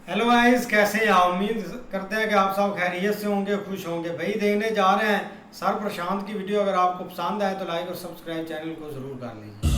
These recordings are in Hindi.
हेलो गाइस, कैसे हैं आप? उम्मीद करते हैं कि आप सब खैरियत से होंगे, खुश होंगे। भाई देखने जा रहे हैं सर प्रशांत की वीडियो। अगर आपको पसंद आए तो लाइक और सब्सक्राइब चैनल को ज़रूर कर लीजिए।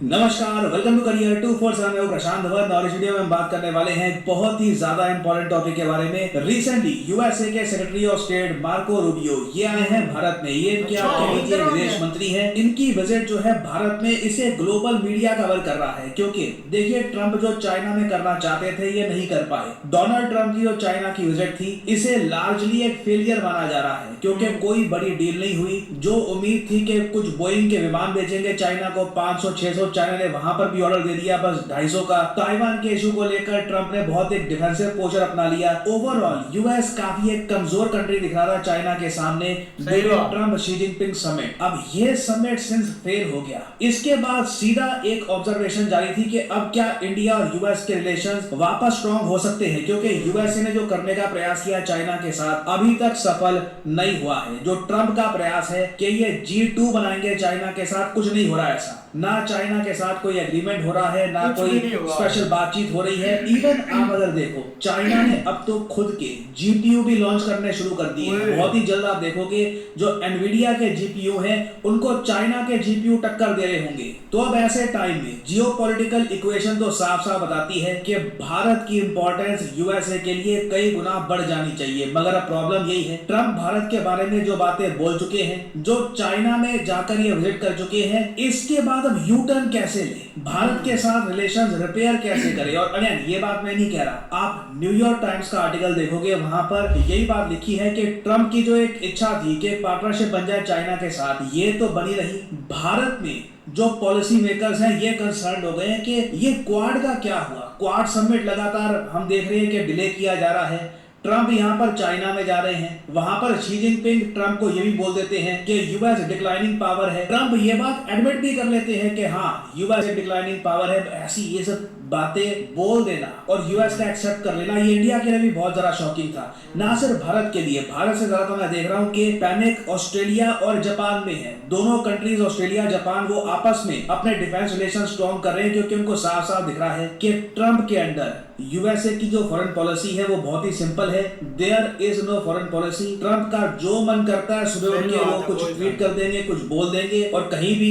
नमस्कार, वेलकम टू करियर 247 में प्रशांत भगत और इस वीडियो में हम बात करने वाले हैं बहुत ही ज्यादा इंपॉर्टेंट टॉपिक के बारे में। रिसेंटली यूएसए के secretary of state Marco Rubio ये आए हैं भारत में। ये क्या लीजिए विदेश मंत्री हैं। इनकी विजिट जो है भारत में, इसे ग्लोबल मीडिया कवर कर रहा है क्योंकि देखिए ट्रंप जो चाइना में करना चाहते थे ये नहीं कर पाए। डोनाल्ड ट्रंप की जो चाइना की विजिट थी इसे लार्जली एक फेलियर माना जा रहा है क्योंकि कोई बड़ी डील नहीं हुई। जो उम्मीद थी कि कुछ बोइंग के विमान भेजेंगे चाइना को 500-600, चाइना ने वहां पर भी ऑर्डर दे दिया बस 250 का। ताइवान के इशू को लेकर ट्रंप ने बहुत एक डिफेंसिव पोस्चर अपना लिया। ओवरऑल यूएस काफी एक कमजोर कंट्री दिख रहा था चाइना के सामने ट्रंप शी जिनपिंग समिट। अब ये समिट सिंस फेल हो गया। इसके बाद सीधा एक ऑब्जर्वेशन जारी थी कि अब क्या इंडिया और यूएस के रिलेशंस वापस स्ट्रॉन्ग हो सकते हैं क्योंकि यूएसए ने जो करने का प्रयास किया चाइना के साथ अभी तक सफल नहीं हुआ है। जो ट्रंप का प्रयास है कि ये G2 बनाएंगे चाइना के साथ, कुछ नहीं हो रहा है ऐसा। ना चाइना के साथ कोई एग्रीमेंट हो रहा है, ना कोई स्पेशल बातचीत हो रही है। इवन आप अगर देखो चाइना ने अब तो खुद के जीपीयू भी लॉन्च करने शुरू कर दिए हैं। बहुत ही जल्द आप देखोगे जो एनवीडिया के जीपीयू हैं उनको चाइना के जीपीयू टक्कर दे रहे होंगे। तो अब ऐसे टाइम में जियोपॉलिटिकल इक्वेशन तो साफ साफ बताती है कि भारत की इंपॉर्टेंस यूएसए के लिए कई गुना बढ़ जानी चाहिए। मगर अब प्रॉब्लम यही है, ट्रंप भारत के बारे में जो बातें बोल चुके हैं, जो चाइना में जाकर ये विजिट कर चुके हैं, इसके बाद अब यू टर्न कैसे ले, भारत के साथ रिलेशंस रिपेयर कैसे करें। और अगेन ये बात मैं नहीं कह रहा, आप न्यूयॉर्क टाइम्स का आर्टिकल देखोगे वहां पर यही बात लिखी है कि ट्रंप की जो एक इच्छा थी कि पार्टनरशिप बन जाए चाइना के साथ, ये तो बनी रही। भारत में जो पॉलिसी मेकर्स हैं ये कंसर्न हो गए हैं कि ये क्वाड का क्या हुआ। क्वाड समिट लगातार हम देख रहे हैं कि डिले किया जा रहा है। ट्रंप यहाँ पर चाइना में जा रहे हैं, वहां पर शी जिनपिंग ट्रंप को ये भी बोल देते हैं कि यूएस डिक्लाइनिंग पावर है। ट्रंप ये बात एडमिट भी कर लेते हैं कि हाँ यूएस डिक्लाइनिंग पावर है। ऐसी ये सब बातें बोल देना और यूएस का एक्सेप्ट कर लेना ये इंडिया के लिए भी बहुत ज्यादा शॉकिंग था। ना सिर्फ भारत के लिए, भारत से ज्यादा तो मैं देख रहा हूँ कि पैनिक ऑस्ट्रेलिया और जापान में है। दोनों कंट्रीज ऑस्ट्रेलिया जापान वो आपस में अपने डिफेंस रिलेशन स्ट्रॉन्ग कर रहे हैं क्योंकि उनको साफ साफ दिख रहा है कि ट्रंप के अंडर यूएसए की जो फॉरेन पॉलिसी है वो बहुत ही सिंपल है। There is no foreign policy. Trump का जो मन करता है सुबह उठ के वो कुछ ट्वीट कर देंगे, कुछ बोल देंगे और कहीं भी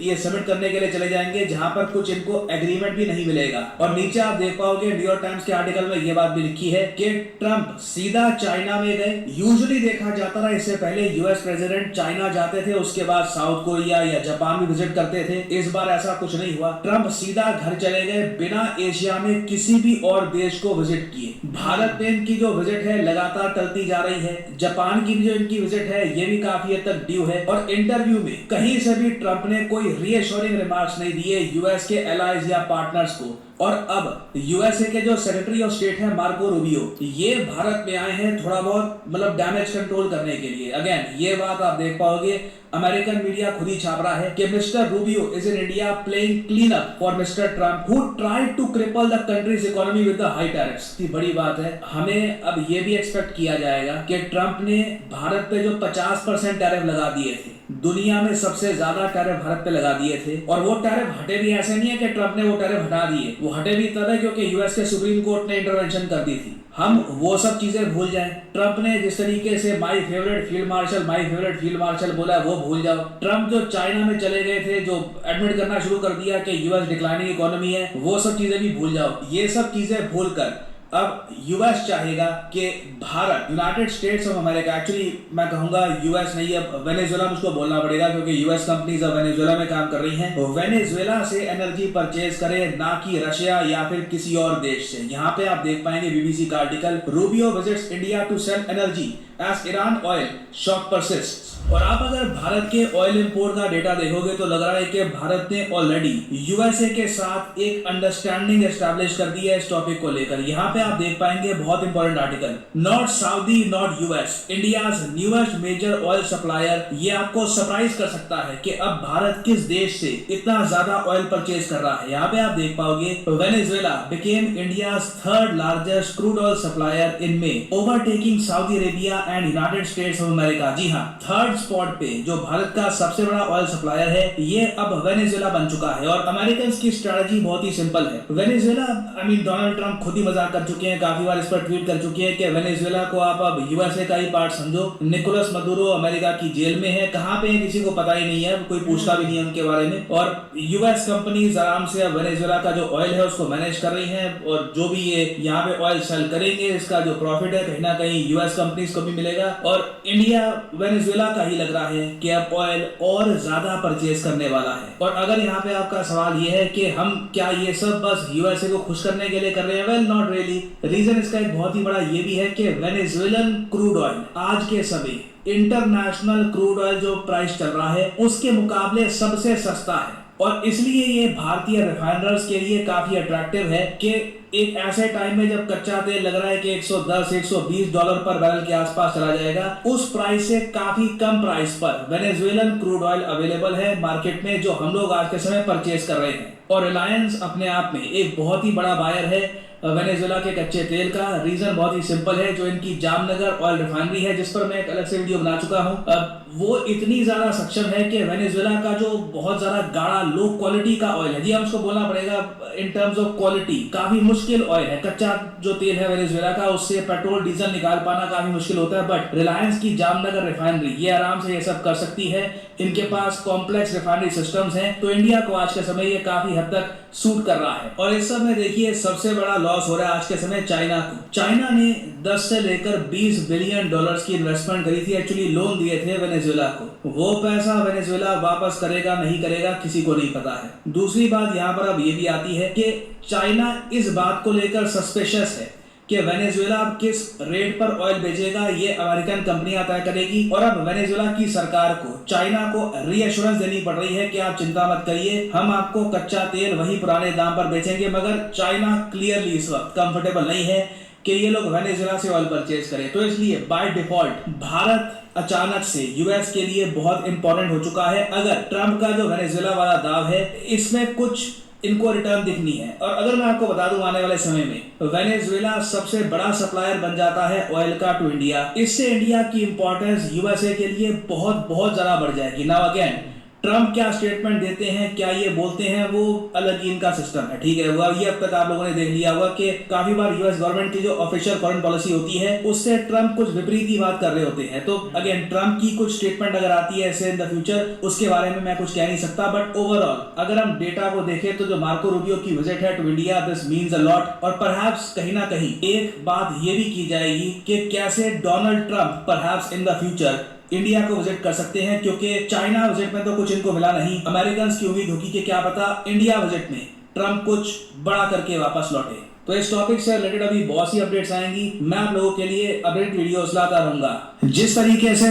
ये समिट करने के लिए चले जाएंगे जहां पर कुछ इनको एग्रीमेंट भी नहीं मिलेगा। और नीचे आप देख पाओगे न्यूयॉर्क टाइम्स के आर्टिकल में ये बात भी लिखी है कि ट्रंप सीधा चाइना में गए। यूजुअली देखा जाता था इससे पहले यूएस प्रेसिडेंट चाइना जाते थे, उसके बाद साउथ कोरिया या जापान भी विजिट करते थे। इस बार ऐसा कुछ नहीं हुआ। ट्रंप सीधा घर चले गए बिना एशिया में किसी भी और देश को विजिट किए। भारत में इनकी जो विजिट है लगातार टलती जा रही है। जापान की जो इनकी विजिट है ये भी काफी हद तक ड्यू है। और इंटरव्यू में कहीं से भी ट्रंप ने कोई रीअश्योरिंग रिमार्क्स नहीं दिए यूएस के एलाइज या पार्टनर्स को। और अब यूएसए के जो सेक्रेटरी ऑफ स्टेट है मार्को रूबियो, ये भारत में आए हैं थोड़ा बहुत मतलब डैमेज कंट्रोल करने के लिए। अगेन ये बात आप देख पाओगे अमेरिकन मीडिया खुद ही छाप रहा है कि Mr Rubio is in India playing clean up for Mr Trump who tried to cripple the country's economy with the high tariffs. ये बड़ी बात है। हमें अब ये भी एक्सपेक्ट किया जाएगा कि ट्रंप ने भारत पे जो 50% टैरिफ लगा दिए थे, दुनिया में सबसे ज्यादा टैरिफ भारत पे लगा दिए थे, और वो टैरिफ हटे भी ऐसे नहीं है कि ट्रंप ने वो टैरिफ हटा दिए। वो हटे भी तब है क्योंकि यूएस के सुप्रीम कोर्ट ने इंटरवेंशन कर दी थी। हम वो सब चीजें भूल जाएं। ट्रंप ने जिस तरीके से माय फेवरेट फील्ड मार्शल बोला है वो भूल जाओ। ट्रंप जो चाइना में चले गए थे, जो एडमिट करना शुरू कर दिया कि यूएस डिक्लाइनिंग इकोनॉमी है, वो सब चीजें भी भूल जाओ। ये सब चीजें भूलकर अब यूएस चाहेगा कि Bharat, United States of America, actually मैं कहूंगा यूएस नहीं, अब वेनेजुएला मुझको बोलना पड़ेगा क्योंकि यूएस कंपनीज अब वेनेजुएला में काम कर रही हैं। वेनेजुएला से एनर्जी परचेज करे, ना कि रशिया या फिर किसी और देश से। यहाँ पे आप देख पाएंगे बीबीसी का article, Rubio visits India to sell energy as Iran oil shock persists. और आप अगर भारत के ऑयल इंपोर्ट का डेटा देखोगे तो लग रहा है कि भारत ने ऑलरेडी यूएसए के साथ एक अंडरस्टैंडिंग एस्टैब्लिश कर दी है इस टॉपिक को लेकर। यहाँ पे आप देख पाएंगे बहुत important article, not Saudi not US, India's newest major oil supplier. ये आपको सरप्राइज कर सकता है कि अब भारत किस देश से इतना ज्यादा ऑयल परचेज कर रहा है। यहाँ पे आप देख पाओगे Venezuela became India's third largest crude oil supplier in May, overtaking Saudi Arabia and United States of America. जी हाँ, थर्ड थर्ड स्पॉट पे जो भारत का सबसे बड़ा ऑयल सप्लायर है ये अब वेनेजुएला बन चुका है। और अमेरिकन की स्ट्रेटजी बहुत ही सिंपल है। वेनेजुएला डोनाल्ड ट्रंप खुद ही मजाक कर चुके हैं, काफी बार इस पर ट्वीट कर चुके हैं कि वेनेजुएला को आप अब यूएसए का ही पार्ट समझो। निकोलस मदुरो अमेरिका की जेल में है, कहां पे है किसी को पता ही नहीं है, कोई पूछता भी नहीं है उनके बारे में। और यूएस कंपनीज आराम से अब वेनेजुएला का जो ऑयल है उसको मैनेज कर रही हैं, और जो भी ये यहाँ पे ऑयल सेल करेंगे इसका जो प्रॉफिट है कहीं ना कहीं यूएस कंपनीज को भी मिलेगा। और इंडिया वेनेजुएला का ही लग रहा है कि अब ऑयल और ज्यादा परचेज करने वाला है। और अगर यहाँ पे आपका सवाल ये है कि हम क्या ये सब बस यूएसए को खुश करने के लिए कर रहे हैं, वेल नॉट रियली। रीजन इसका एक बहुत ही बड़ा ये भी है कि वेनेजुएलन क्रूड ऑयल आज के समय इंटरनेशनल क्रूड ऑयल जो प्राइस चल रहा है उसके मुकाबले सबसे सस्ता है। और इसलिए ये भारतीय रिफाइनर्स के लिए काफी अट्रैक्टिव है कि एक ऐसे टाइम में जब कच्चा तेल लग रहा है कि 110-120 डॉलर पर बैरल के आसपास चला जाएगा, उस प्राइस से काफी कम प्राइस पर वेनेजुएलन क्रूड ऑयल अवेलेबल है मार्केट में, जो हम लोग आज के समय परचेज कर रहे हैं। और रिलायंस अपने आप में एक बहुत ही बड़ा बायर है वेनेजुएला के कच्चे तेल का। रीजन बहुत ही सिंपल है, जो इनकी जामनगर ऑयल रिफाइनरी है जिस पर मैं एक अलग से वीडियो बना चुका हूं, वो इतनी ज्यादा सक्षम है कि वेनेजुएला का जो बहुत ज्यादा गाढ़ा लो क्वालिटी का ऑयल है, जी हम उसको बोलना पड़ेगा इन टर्म्स ऑफ क्वालिटी, काफी मुश्किल ऑयल है। कच्चा जो तेल है वेनेजुएला का उससे पेट्रोल डीजल निकाल पाना काफी मुश्किल होता है, बट रिलायंस की जामनगर रिफाइनरी ये आराम से ये सब कर सकती है। इनके पास कॉम्प्लेक्स रिफाइनरी सिस्टम्स हैं, तो इंडिया को आज के समय ये काफी हद तक सूट कर रहा है। और इस समय देखिए सबसे बड़ा लॉस हो रहा है आज के समय चाइना को। चाइना ने 10 से लेकर 20 बिलियन डॉलर्स की इन्वेस्टमेंट करी थी, एक्चुअली लोन दिए थे वेनेजुएला को। वो पैसा वेनेजुएला वापस करेगा नहीं करेगा किसी को नहीं पता है। दूसरी बात यहाँ पर अब ये भी आती है कि चाइना इस बात को लेकर सस्पिशियस है कि वेनेजुएला अब किस रेट पर ऑयल बेचेगा ये अमेरिकन कंपनियां तय करेगी। और अब वेनेजुएला की सरकार को चाइना को रीएश्योरेंस देनी पड़ रही है कि आप चिंता मत करिए, हम आपको कच्चा तेल वही पुराने दाम पर बेचेंगे। मगर चाइना क्लियरली इस वक्त कंफर्टेबल नहीं है कि ये लोग वेनेजुएला से ऑयल परचेज करें। तो इसलिए बाय डिफॉल्ट भारत अचानक से यूएस के लिए बहुत इंपॉर्टेंट हो चुका है। अगर ट्रंप का जो वेनेजुएला वाला दाव है इसमें कुछ इनको रिटर्न दिखनी है। और अगर मैं आपको बता दूं आने वाले समय में वेनेजुएला सबसे बड़ा सप्लायर बन जाता है ऑयल का टू इंडिया, इससे इंडिया की इंपॉर्टेंस यूएसए के लिए बहुत बहुत ज्यादा बढ़ जाएगी। नाउ अगेन ट्रंप क्या स्टेटमेंट देते हैं, क्या ये बोलते हैं, वो अलग ही इनका सिस्टम है, ठीक है। वो ये अब तक आप लोगों ने देख लिया होगा कि काफी बार यूएस गवर्नमेंट की जो ऑफिशियल फॉरेन पॉलिसी होती है उससे ट्रंप कुछ विपरीत ही बात कर रहे होते हैं। तो अगेन ट्रंप की कुछ स्टेटमेंट अगर आती है ऐसे इन द फ्यूचर, उसके बारे में मैं कुछ कह नहीं सकता। बट ओवरऑल अगर हम डेटा को देखें तो जो मार्को रूबियो की विजिट है to India, this means a lot. और परहैप्स कहीं ना कहीं एक बात ये भी की जाएगी कि कैसे Donald Trump perhaps in the future India को विजिट कर सकते हैं, क्योंकि चाइना विजिट में तो कुछ इनको मिला नहीं। अमेरिकन की उम्मीद होगी कि क्या पता इंडिया विजिट में ट्रंप कुछ बड़ा करके वापस लौटे। तो इस टॉपिक से रिलेटेड अभी बहुत सी अपडेट्स आएंगी, मैं आप लोगों के लिए अपडेट वीडियोस लाता रहूंगा। जिस तरीके से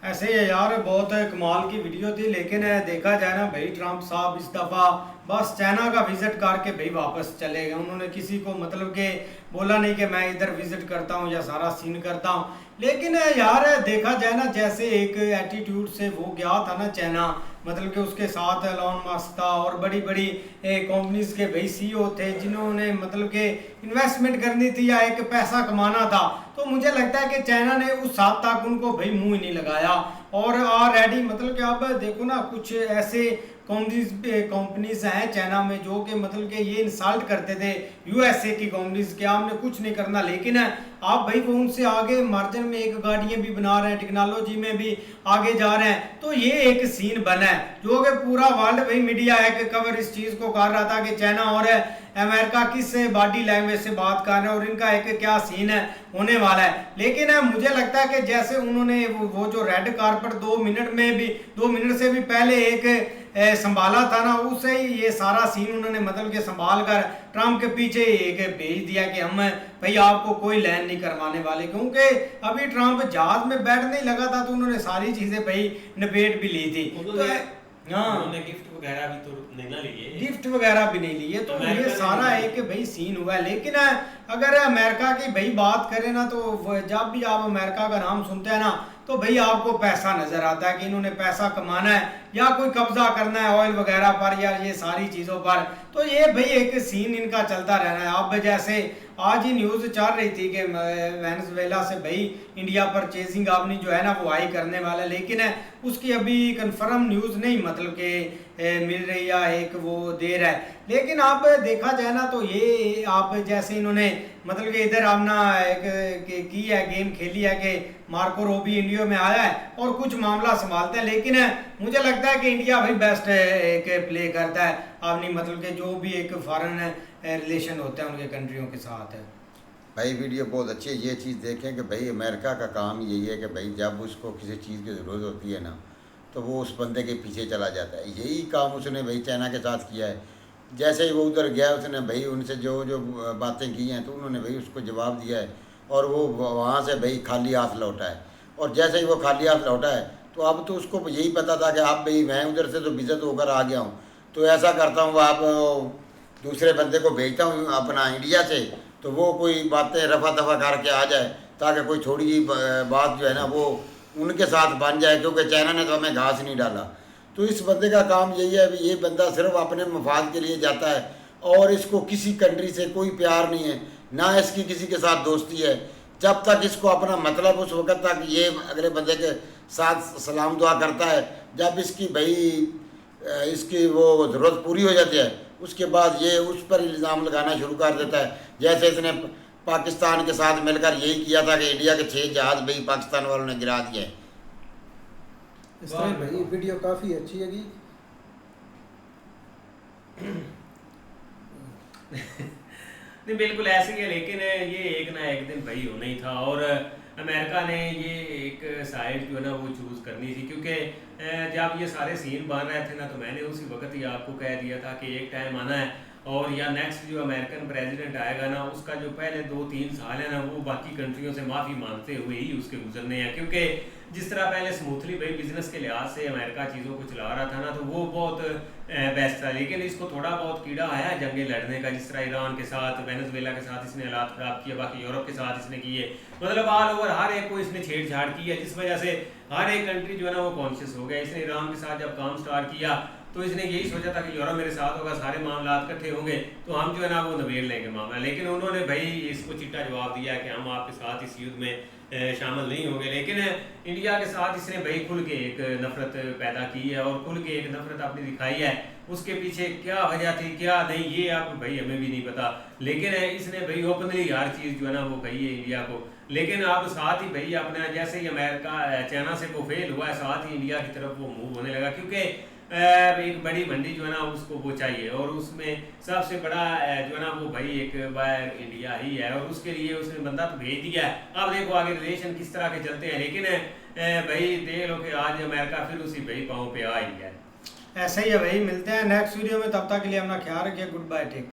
ऐसे ही यार बहुत कमाल की वीडियो थी, लेकिन देखा जाए ना भाई ट्रंप साहब इस दफ़ा बस चाइना का विजिट करके भाई वापस चले गए। उन्होंने किसी को मतलब कि बोला नहीं कि मैं इधर विजिट करता हूँ या सारा सीन करता हूँ। लेकिन यार देखा जाए ना जैसे एक एटीट्यूड से वो गया था ना चाइना, मतलब कि उसके साथ एलॉन मस्क था और बड़ी बड़ी कंपनीज के भाई सीईओ थे जिन्होंने मतलब कि इन्वेस्टमेंट करनी थी या एक पैसा कमाना था। तो मुझे लगता है कि चाइना ने उस साथ तक उनको भाई मुंह ही नहीं लगाया। और ऑलरेडी मतलब कि अब देखो ना कुछ ऐसे कंपनीज हैं चाइना में जो कि मतलब कि ये इंसल्ट करते थे यूएसए की कंपनीज के, आपने कुछ नहीं करना। लेकिन आप भाई वो उनसे आगे मार्जिन में एक गाड़ियां भी बना रहे हैं, टेक्नोलॉजी में भी आगे जा रहे हैं। तो ये एक सीन बना है जो कि पूरा वर्ल्ड भाई मीडिया है कि कवर इस चीज को कर रहा था कि चाइना और अमेरिका किस बॉडी लैंग्वेज से बात कर रहे हैं और इनका एक क्या सीन है होने वाला है। लेकिन मुझे लगता है कि जैसे उन्होंने वो जो रेड कारपेट 2 मिनट से भी पहले एक संभाला था ना, उससे ही ये सारा सीन उन्होंने मतलब के संभाल कर ट्रंप के पीछे एक भेज दिया कि हम भाई आपको कोई लैंड नहीं करवाने वाले। क्योंकि अभी ट्रंप जहाज में बैठने ही लगा था तो उन्होंने सारी चीजें भाई निपेट भी ली थी। तो उन्होंने गिफ्ट वगैरह भी तो नहीं ना लिए, गिफ्ट वगैरह भी नहीं लिए। तो ये सारा एक भाई सीन हुआ है। लेकिन अगर अमेरिका की भाई बात करें ना तो जब भी आप अमेरिका का नाम सुनते हैं ना तो भाई आपको पैसा नजर आता है कि इन्होंने पैसा कमाना है या कोई कब्जा करना है ऑयल वगैरह पर या ये सारी चीज़ों पर। तो ये भाई एक सीन इनका चलता रहना है। अब जैसे आज ही न्यूज़ चल रही थी कि वेनेजुएला से भाई इंडिया पर चेजिंग आर्मी जो है ना वो आई करने वाला है, लेकिन उसकी अभी कंफर्म न्यूज़ नहीं मतलब कि मिल रही या एक वो देर है। लेकिन आप देखा जाए ना तो ये आप जैसे इन्होंने मतलब कि इधर अपना एक की है गेम खेली है कि मार्को रूबियो इंडिया में आया है और कुछ मामला संभालते हैं, लेकिन मुझे लगता है कि इंडिया भाई बेस्ट एक प्ले करता है अपनी मतलब कि जो भी एक फॉरेन रिलेशन होते हैं उनके कंट्रियों के साथ है। भाई वीडियो बहुत अच्छी है। ये चीज़ देखें कि भाई अमेरिका का काम यही है कि भाई जब उसको किसी चीज़ की ज़रूरत होती है ना तो वो उस बंदे के पीछे चला जाता है। यही काम उसने भाई चाइना के साथ किया है। जैसे ही वो उधर गया उसने भाई उनसे जो जो बातें की हैं तो उन्होंने भाई उसको जवाब दिया है और वो वहाँ से भाई खाली हाथ लौटा है। और जैसे ही वो खाली हाथ लौटा है तो अब तो उसको यही पता था कि आप भाई मैं उधर से तो विज़िट होकर आ गया हूँ, तो ऐसा करता हूँ आप दूसरे बंदे को भेजता हूँ अपना इंडिया से, तो वो कोई बातें रफा दफा करके आ जाए ताकि कोई थोड़ी जी बात जो है ना वो उनके साथ बन जाए, क्योंकि चाइना ने तो हमें घास नहीं डाला। तो इस बंदे का काम यही है कि ये बंदा सिर्फ अपने मफाद के लिए जाता है और इसको किसी कंट्री से कोई प्यार नहीं है, ना इसकी किसी के साथ दोस्ती है। जब तक इसको अपना मतलब उस वक्त तक ये अगले बंदे के साथ सलाम दुआ करता है, जब इसकी भाई इसकी वो ज़रूरत पूरी हो जाती है उसके बाद ये उस पर इल्ज़ाम लगाना शुरू कर देता है। जैसे इसने पाकिस्तान के साथ मिलकर यही किया था कि इंडिया के 6 जहाज़ भाई पाकिस्तान वालों ने गिरा दिए। इस तरह भाई वीडियो काफ़ी अच्छी है नहीं बिल्कुल ऐसे ही है, लेकिन ये एक ना एक दिन भाई होना ही था और अमेरिका ने ये एक साइड जो है ना वो चूज़ करनी थी, क्योंकि जब ये सारे सीन बन रहे थे ना तो मैंने उसी वक्त ही आपको कह दिया था कि एक टाइम आना है और या नेक्स्ट जो अमेरिकन प्रेसिडेंट आएगा ना उसका जो पहले 2-3 साल है ना वो बाकी कंट्रियों से माफ़ी मांगते हुए ही उसके गुजरने हैं। क्योंकि जिस तरह पहले स्मूथली भाई बिजनेस के लिहाज से अमेरिका चीज़ों को चला रहा था ना तो वो बहुत बेस्ट था, लेकिन इसको थोड़ा बहुत कीड़ा आया है जंगे लड़ने का, जिस तरह ईरान के साथ वेनेजुएला के साथ इसने हालात ख़राब किए, बाकी यूरोप के साथ इसने किए, मतलब ऑल ओवर हर एक को इसने छेड़छाड़ की है, जिस वजह से हर एक कंट्री जो है ना वो कॉन्शियस हो गया। इसने ईरान के साथ जब काम स्टार्ट किया तो इसने यही सोचा था कि यूरोप मेरे साथ होगा, सारे मामला इकट्ठे होंगे तो हम जो है ना वो नबेड़ लेंगे मामला, लेकिन उन्होंने भाई इसको चिट्टा जवाब दिया कि हम आपके साथ इस युद्ध में शामिल नहीं होंगे। लेकिन इंडिया के साथ इसने भाई खुल के एक नफरत पैदा की है और खुल के एक नफरत अपनी दिखाई है। उसके पीछे क्या वजह थी क्या नहीं ये आप भाई हमें भी नहीं पता, लेकिन इसने भाई ओपनली हर चीज़ जो है ना वो कही है इंडिया को। लेकिन अब साथ ही भाई अपना जैसे ही अमेरिका चाइना से वो फेल हुआ है साथ ही इंडिया की तरफ वो मूव होने लगा, क्योंकि एक बड़ी मंडी जो है ना उसको वो चाहिए और उसमें सबसे बड़ा जो है ना वो भाई एक बार इंडिया ही है और उसके लिए उसने बंदा तो भेज दिया है। अब देखो आगे रिलेशन किस तरह के चलते हैं, लेकिन भाई देख लो कि आज अमेरिका फिर उसी भाई पाँव पे आ ही है। ऐसा ही है भाई, मिलते हैं नेक्स्ट वीडियो में, तब तक के लिए अपना ख्याल रखिए। Good bye, take.